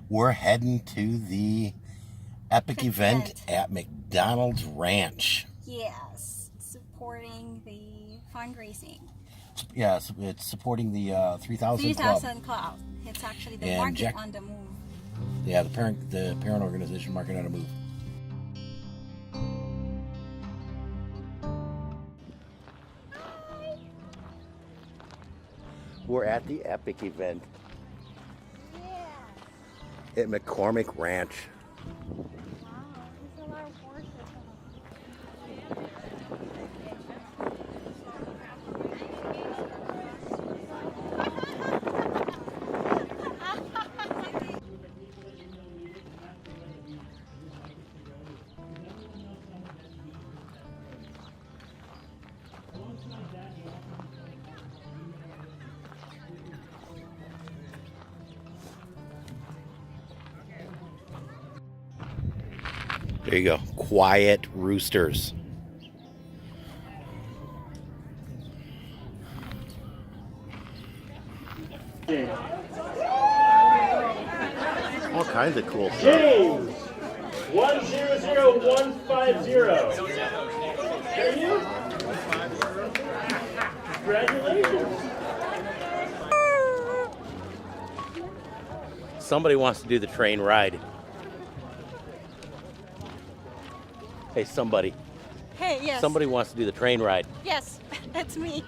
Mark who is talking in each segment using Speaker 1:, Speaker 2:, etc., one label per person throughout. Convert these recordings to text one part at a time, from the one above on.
Speaker 1: We're heading to the epic event at MacDonald's Ranch.
Speaker 2: Yes, supporting the fundraising.
Speaker 1: Yes, it's supporting the 3,000 Club.
Speaker 2: 3,000 Club. It's actually the
Speaker 1: And
Speaker 2: Market on the Move.
Speaker 1: Yeah, the parent organization, Market on the Move. We're at the epic event at McCormick Ranch.
Speaker 2: Wow, there's a lot of horses.
Speaker 1: There you go. Quiet roosters. All kinds of cool stuff.
Speaker 3: James, 100150. Are you? Congratulations.
Speaker 1: Somebody wants to do the train ride. Hey, somebody.
Speaker 2: Hey, yes.
Speaker 1: Somebody wants to do the train ride.
Speaker 2: Yes, that's me.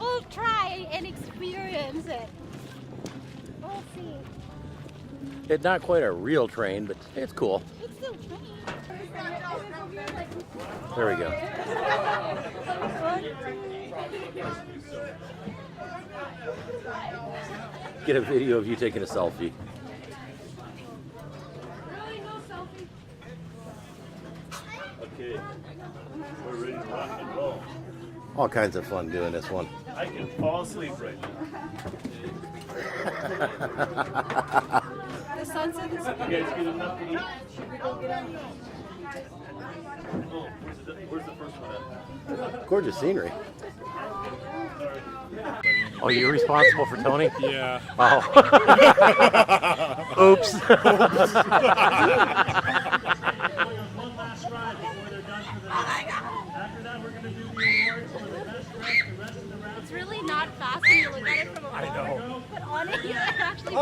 Speaker 2: We'll try and experience it. We'll see.
Speaker 1: It's not quite a real train, but it's cool.
Speaker 2: It's still train.
Speaker 1: There we go. Get a video of you taking a selfie.
Speaker 2: Really, no selfie?
Speaker 3: Okay, we're ready to rock and roll.
Speaker 1: All kinds of fun doing this one.
Speaker 3: I can fall asleep right now.
Speaker 2: The sunset is
Speaker 3: You guys get enough to eat? Oh, where's the first one at?
Speaker 1: Gorgeous scenery. Oh, you're responsible for Tony?
Speaker 4: Yeah.
Speaker 1: Oh. Oops.
Speaker 3: One last ride before they're done for the night. After that, we're going to do the awards for the best dress, the rest of the round.
Speaker 2: It's really not fast when you look at it from afar.
Speaker 4: I know.
Speaker 2: But on it, you can actually